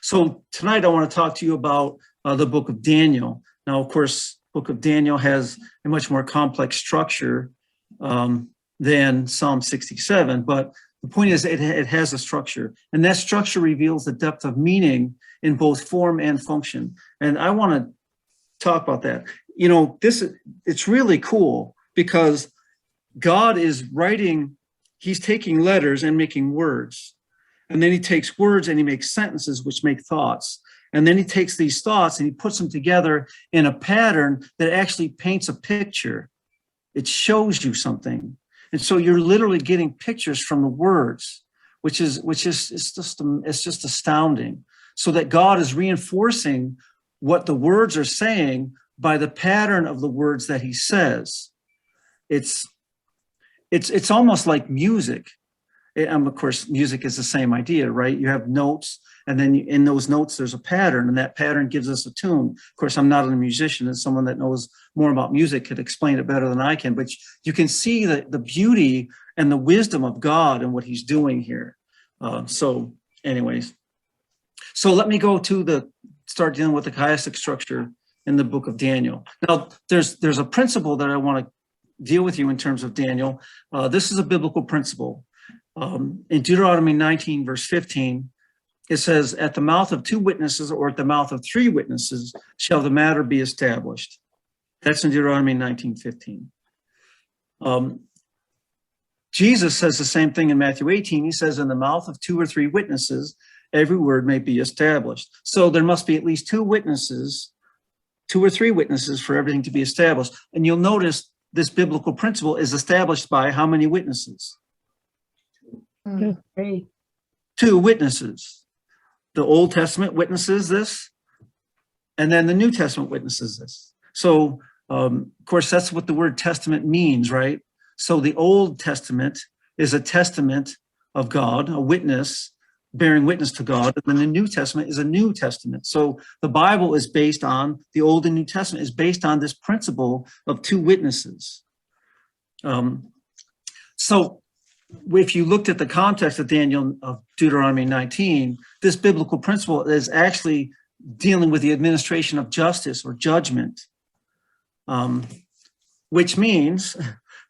So tonight I want to talk to you about the book of Daniel. Now, of course, book of Daniel has a much more complex structure than Psalm 67, but the point is it has a structure, and that structure reveals the depth of meaning in both form and function. And I want to talk about that. You know, it's really cool because God is writing, he's taking letters and making words. And then he takes words and he makes sentences which make thoughts. And then he takes these thoughts and he puts them together in a pattern that actually paints a picture. It shows you something. And so you're literally getting pictures from the words, which is just astounding. So that God is reinforcing what the words are saying by the pattern of the words that he says. It's almost like music. And of course, music is the same idea, right? You have notes, and then in those notes, there's a pattern, and that pattern gives us a tune. Of course, I'm not a musician, and someone that knows more about music could explain it better than I can, but you can see the beauty and the wisdom of God and what he's doing here. So anyways, so let me go to start dealing with the chiastic structure in the book of Daniel. Now, there's a principle that I want to deal with you in terms of Daniel. This is a biblical principle. In Deuteronomy 19, verse 15, it says, at the mouth of two witnesses or at the mouth of three witnesses shall the matter be established. That's in Deuteronomy 19:15. Jesus says the same thing in Matthew 18. He says, in the mouth of two or three witnesses, every word may be established. So there must be at least two or three witnesses for everything to be established. And you'll notice this biblical principle is established by how many witnesses? Three. Two witnesses. The Old Testament witnesses this, and then the New Testament witnesses this. So, of course, that's what the word testament means, right? So the Old Testament is a testament of God, a witness bearing witness to God, and then the New Testament is a New Testament. So the Bible is based on, the Old and New Testament is based on this principle of two witnesses. So if you looked at the context of Deuteronomy 19, this biblical principle is actually dealing with the administration of justice or judgment, which means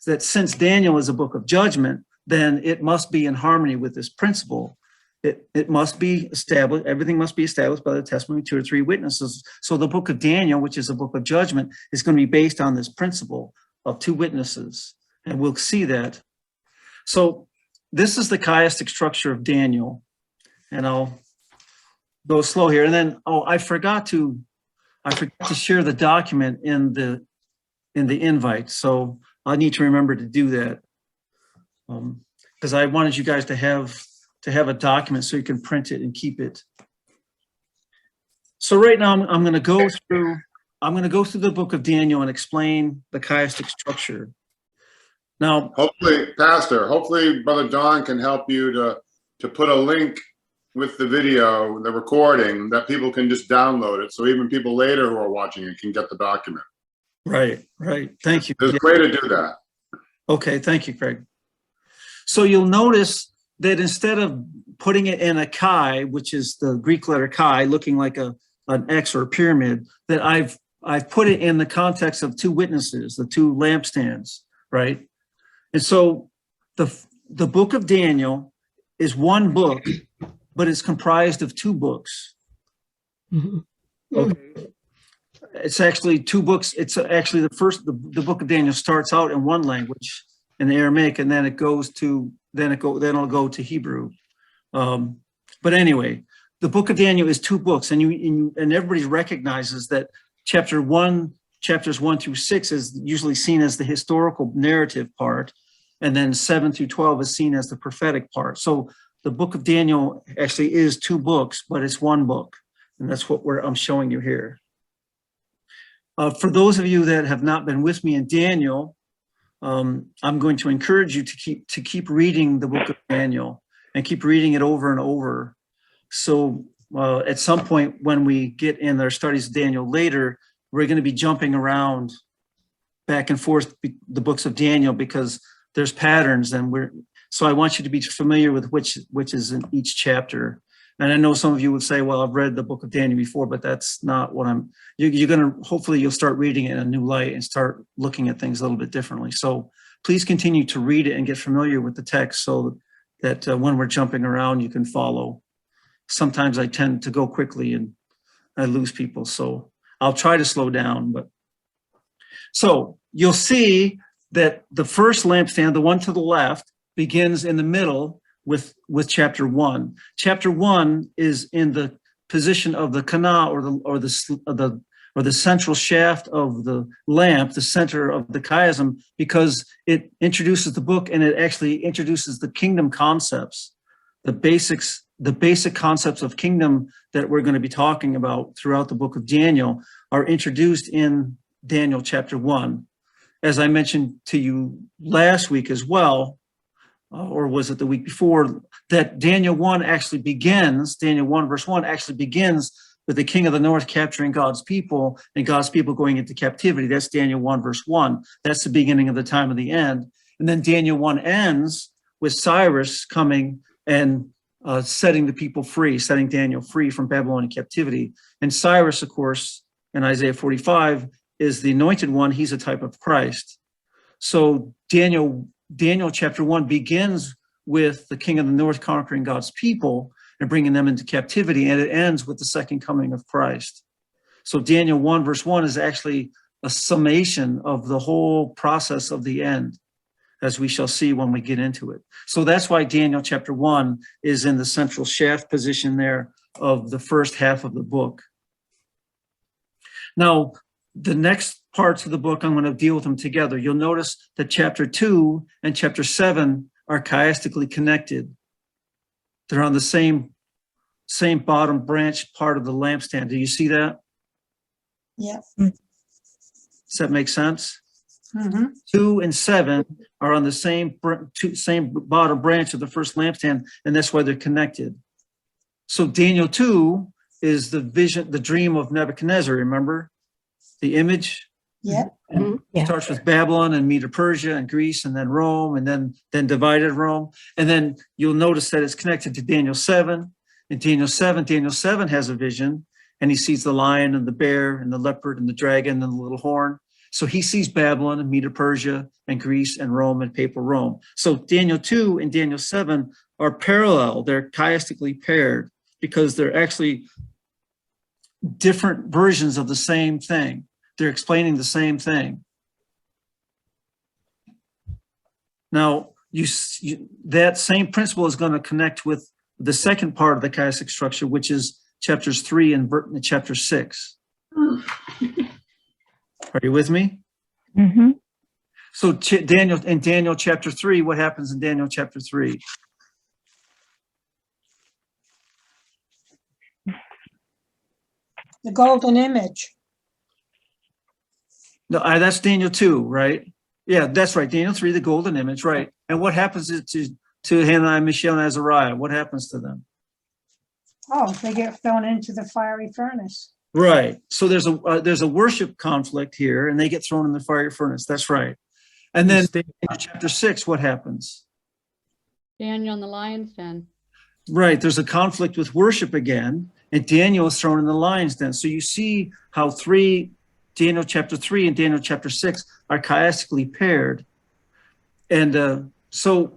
that since Daniel is a book of judgment, then it must be in harmony with this principle. It must be established, everything must be established by the testimony of two or three witnesses. So the book of Daniel, which is a book of judgment, is going to be based on this principle of two witnesses. And we'll see that. So this is the chiastic structure of Daniel. And I'll go slow here. And then, I forgot to share the document in the invite. So I need to remember to do that. Because I wanted you guys to have a document so you can print it and keep it. So right now I'm going to go through the book of Daniel and explain the chiastic structure. Now, hopefully, Pastor, Brother Don can help you to put a link with the video, the recording, that people can just download it. So even people later who are watching it can get the document. Right. Thank you. There's a way to do that. Okay, thank you, Craig. So you'll notice that instead of putting it in a chi, which is the Greek letter chi, looking like an X or a pyramid, that I've put it in the context of two witnesses, the two lampstands, right? And so the book of Daniel is one book, but it's comprised of two books. Okay. It's actually two books. It's actually the book of Daniel starts out in one language, in Aramaic, and then it'll go to Hebrew. But anyway, the book of Daniel is two books, and everybody recognizes that chapters 1 through 6 is usually seen as the historical narrative part, and then 7 through 12 is seen as the prophetic part. So the book of Daniel actually is two books, but it's one book, and that's what I'm showing you here. For those of you that have not been with me in Daniel, I'm going to encourage you to keep reading the book of Daniel and keep reading it over and over. So at some point when we get in our studies of Daniel later, we're going to be jumping around back and forth the books of Daniel because there's patterns, and so I want you to be familiar with which is in each chapter. And I know some of you would say, well, I've read the book of Daniel before, but that's not what you're going to, hopefully you'll start reading it in a new light and start looking at things a little bit differently. So please continue to read it and get familiar with the text so that when we're jumping around, you can follow. Sometimes I tend to go quickly and I lose people. So I'll try to slow down, but so you'll see that the first lampstand, the one to the left, begins in the middle with chapter 1. Chapter 1 is in the position of the kana, or the central shaft of the lamp, the center of the chiasm, because it introduces the book and it actually introduces the kingdom concepts, the basic concepts of kingdom that we're going to be talking about throughout the book of Daniel are introduced in Daniel chapter 1. As I mentioned to you last week as well, or was it the week before, that Daniel 1 actually begins, Daniel 1 verse 1 actually begins with the king of the north capturing God's people and God's people going into captivity. That's Daniel 1 verse 1. That's the beginning of the time of the end. And then Daniel 1 ends with Cyrus coming and setting the people free, setting Daniel free from Babylonian captivity. And Cyrus, of course, in Isaiah 45, is the anointed one. He's a type of Christ. So Daniel chapter 1 begins with the king of the north conquering God's people and bringing them into captivity, and it ends with the second coming of Christ. So Daniel 1 verse 1 is actually a summation of the whole process of the end, as we shall see when we get into it. So that's why Daniel chapter 1 is in the central shaft position there of the first half of the book. Now, the next parts of the book, I'm going to deal with them together. You'll notice that chapter 2 and chapter 7 are chiastically connected. They're on the same bottom branch part of the lampstand. Do you see that? Yeah. Does that make sense? Mm-hmm. 2 and 7 are on the same bottom branch of the first lampstand, and that's why they're connected. So Daniel 2 is the vision, the dream of Nebuchadnezzar, remember? The image? Yeah. It starts with Babylon and Medo-Persia and Greece and then Rome and then divided Rome. And then you'll notice that it's connected to Daniel 7. In Daniel 7 has a vision, and he sees the lion and the bear and the leopard and the dragon and the little horn. So he sees Babylon and Medo-Persia and Greece and Rome and papal Rome. So Daniel 2 and Daniel 7 are parallel. They're chiastically paired because they're actually different versions of the same thing. They're explaining the same thing. Now, that same principle is going to connect with the second part of the chiastic structure, which is chapters 3 and chapter 6. Are you with me? Mm-hmm. So in Daniel chapter 3, what happens in Daniel chapter 3? The golden image. No, that's Daniel 2, right? Yeah, that's right. Daniel 3, the golden image, right? And what happens to Hananiah, Mishael, and Azariah? What happens to them? Oh, they get thrown into the fiery furnace. Right. So there's a worship conflict here, and they get thrown in the fiery furnace. That's right. And then in chapter 6, what happens? Daniel in the lion's den. Right. There's a conflict with worship again, and Daniel is thrown in the lion's den. So you see how Daniel chapter 3 and Daniel chapter 6 are chiastically paired. And so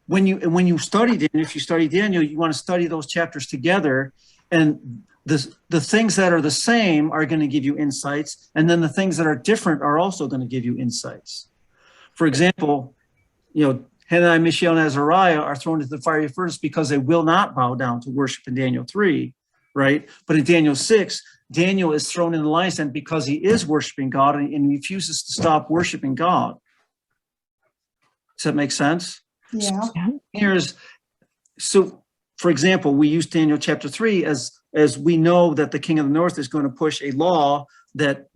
when you study Daniel, if you study Daniel, you want to study those chapters together, and the things that are the same are going to give you insights, and then the things that are different are also going to give you insights. For example, Hananiah, Mishael, and Azariah are thrown into the fiery furnace because they will not bow down to worship in Daniel 3, right? But in Daniel 6, Daniel is thrown in the lion's den because he is worshiping God and refuses to stop worshiping God. Does that make sense? Yeah. So for example, we use Daniel chapter 3 as we know that the king of the north is going to push a law that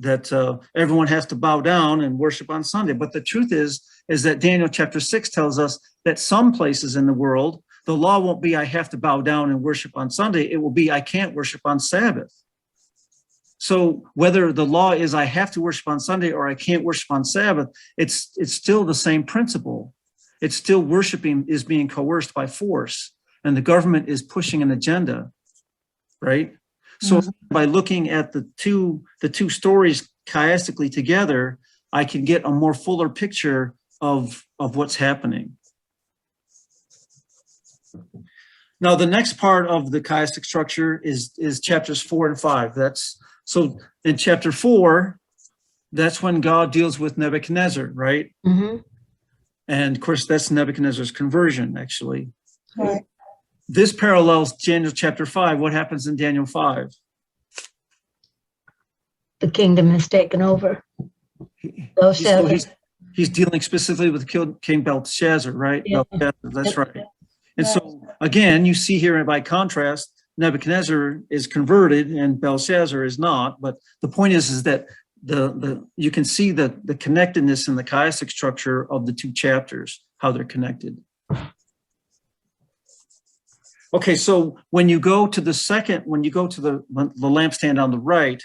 everyone has to bow down and worship on Sunday. But the truth is that Daniel chapter 6 tells us that some places in the world, the law won't be I have to bow down and worship on Sunday. It will be I can't worship on Sabbath. So whether the law is I have to worship on Sunday or I can't worship on Sabbath, it's still the same principle. It's still worshiping is being coerced by force. and the government is pushing an agenda, right? So by looking at the two stories chiastically together, I can get a more fuller picture of what's happening. Now, the next part of the chiastic structure is chapters 4 and 5. So in chapter 4, that's when God deals with Nebuchadnezzar, right? Mm-hmm. And of course, that's Nebuchadnezzar's conversion, actually. Right. This parallels Daniel chapter 5. What happens in Daniel 5? The kingdom has taken over. He's dealing specifically with King Belshazzar, right? Yeah. Belshazzar, that's right. And so, again, you see here by contrast, Nebuchadnezzar is converted and Belshazzar is not. But the point is that you can see the connectedness in the chiastic structure of the two chapters, how they're connected. Okay, so when you go to the lampstand on the right,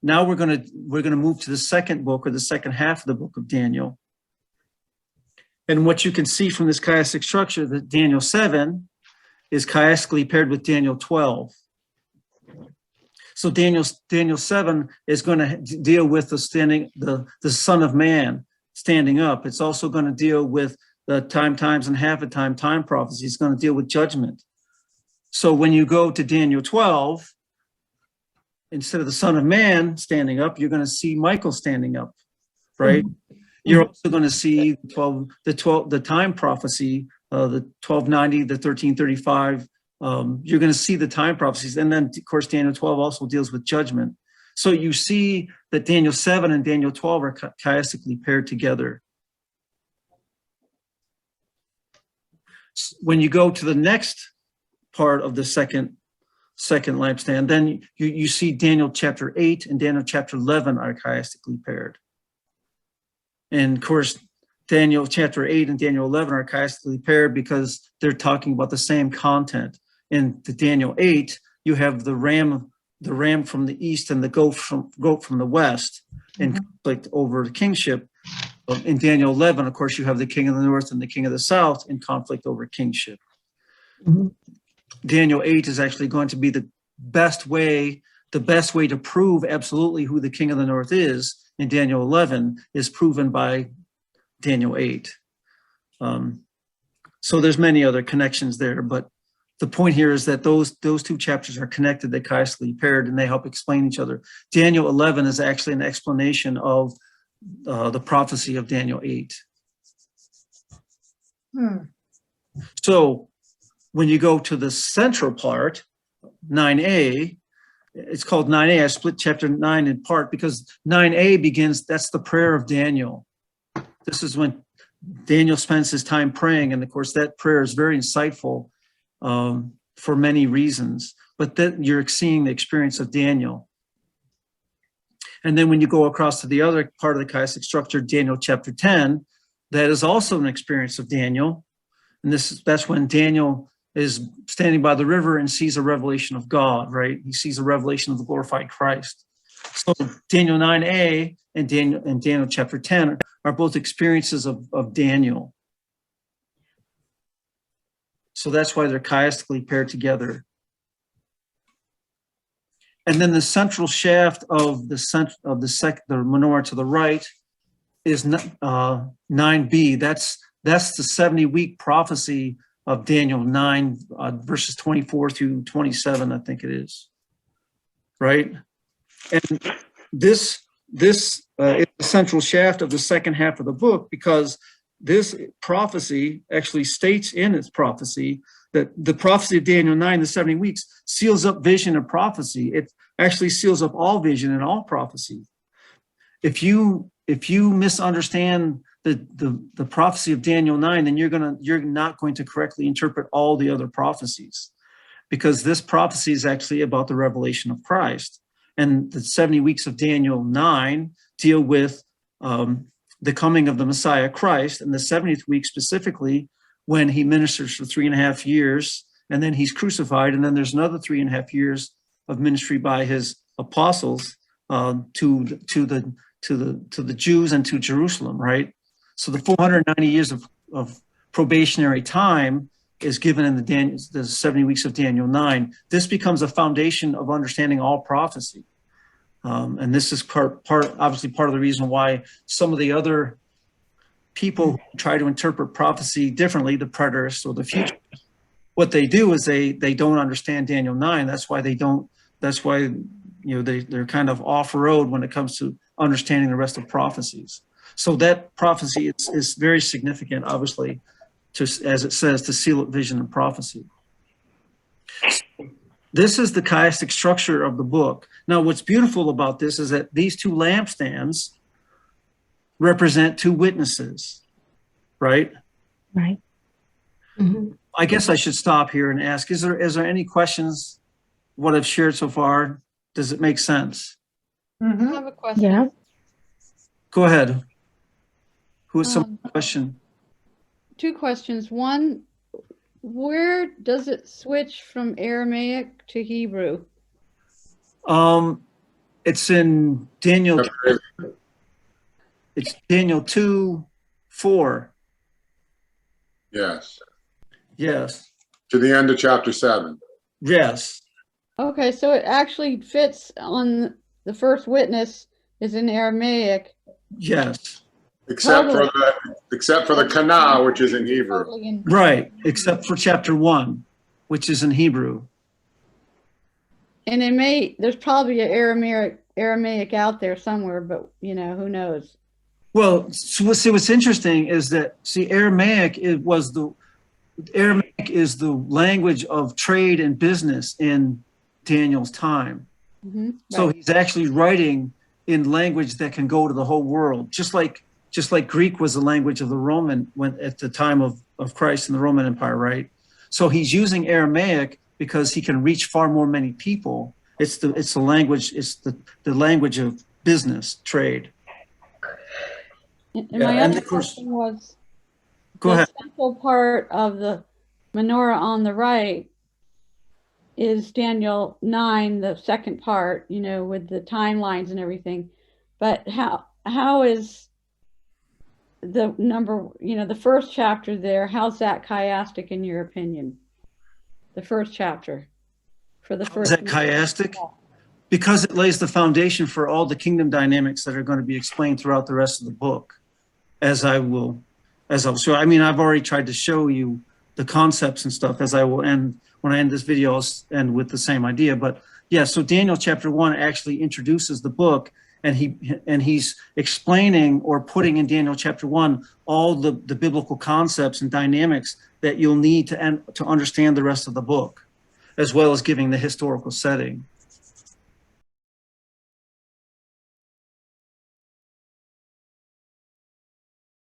now we're gonna move to the second book, or the second half of the book of Daniel. And what you can see from this chiastic structure, that Daniel 7 is chiastically paired with Daniel 12. So Daniel 7 is going to deal with the Son of Man standing up. It's also going to deal with the times, and half a time prophecy. It's going to deal with judgment. So when you go to Daniel 12, instead of the Son of Man standing up, you're going to see Michael standing up, right? Mm-hmm. You're also going to see the time prophecy, the 1290, the 1335. You're going to see the time prophecies. And then, of course, Daniel 12 also deals with judgment. So you see that Daniel 7 and Daniel 12 are chiastically paired together. When you go to the next part of the second lampstand, then you see Daniel chapter 8 and Daniel chapter 11 are chiastically paired. And of course, Daniel chapter 8 and Daniel 11 are chiastically paired because they're talking about the same content. In the Daniel 8, you have the ram from the east and the goat from the west in conflict over the kingship. In Daniel 11, of course, you have the king of the north and the king of the south in conflict over kingship. Mm-hmm. Daniel 8 is actually going to be the best way to prove absolutely who the king of the north is. In Daniel 11 is proven by Daniel 8. So there's many other connections there, but the point here is that those two chapters are connected, they're chiastically paired, and they help explain each other. Daniel 11 is actually an explanation of the prophecy of Daniel 8. So when you go to the central part, 9a, it's called 9a. I split chapter 9 in part because 9a begins, that's the prayer of Daniel. This is when Daniel spends his time praying. And of course, that prayer is very insightful for many reasons. But then you're seeing the experience of Daniel. And then when you go across to the other part of the chiastic structure, Daniel chapter 10, that is also an experience of Daniel. And that's when Daniel is standing by the river and sees a revelation of God, right? He sees a revelation of the glorified Christ. So Daniel 9a and Daniel chapter 10 are both experiences of Daniel. So that's why they're chiastically paired together. And then the central shaft of the menorah to the right is 9b. That's the 70-week prophecy of Daniel 9, verses 24 through 27, I think it is, right? And this is the central shaft of the second half of the book, because this prophecy actually states in its prophecy that the prophecy of Daniel 9, the 70 weeks, seals up vision and prophecy. It actually seals up all vision and all prophecy. If you misunderstand the prophecy of Daniel 9, then you're not going to correctly interpret all the other prophecies, because this prophecy is actually about the revelation of Christ. And the 70 weeks of Daniel 9 deal with the coming of the Messiah Christ, and the 70th week specifically when he ministers for 3.5 years, and then he's crucified, and then there's another 3.5 years of ministry by his apostles to the Jews and to Jerusalem, right? So the 490 years of probationary time is given in the 70 weeks of Daniel 9, this becomes a foundation of understanding all prophecy. And this is obviously part of the reason why some of the other people who try to interpret prophecy differently, the preterists or the future, what they do is they don't understand Daniel 9. That's why they're kind of off road when it comes to understanding the rest of prophecies. So that prophecy is very significant, obviously, as it says, to seal up vision and prophecy. This is the chiastic structure of the book. Now, what's beautiful about this is that these two lampstands represent two witnesses, right? Right. Mhm. I guess I should stop here and ask, is there any questions, what I've shared so far? Does it make sense? I Mhm. have a question. Yeah. Go ahead. Who has some Um, question? Two questions. One, where does it switch from Aramaic to Hebrew? It's in Daniel, it's Daniel 2:4. Yes, Yes, to the end of chapter 7. yes, Okay, so it actually fits on the first witness is in Aramaic. yes. Except for the Kana, which is in Hebrew. Totally in- Right, except for chapter 1, which is in Hebrew. And there's probably an Aramaic out there somewhere, but who knows? Well, see, what's interesting is that, Aramaic is the language of trade and business in Daniel's time. Mhm, So right. he's actually writing in language that can go to the whole world, just like Greek was the language of the Roman at the time of Christ in the Roman Empire, right? So he's using Aramaic because he can reach far more many people. It's the language, it's the language of business, trade. And Yeah, my and other of course- question was, Go the ahead. central part of the menorah on the right is Daniel 9, the second part, with the timelines and everything. But how is the number, the first chapter there, how's that chiastic in your opinion? The first chapter for the Is first. that chiastic? Because it lays the foundation for all the kingdom dynamics that are going to be explained throughout the rest of the book, as I'll show. I mean, I've already tried to show you the concepts and stuff, as I will end. When I end this video, I'll end with the same idea. But yeah, so Daniel chapter 1 actually introduces the book, and he's explaining or putting in Daniel chapter 1 all the biblical concepts and dynamics that you'll need to understand the rest of the book, as well as giving the historical setting.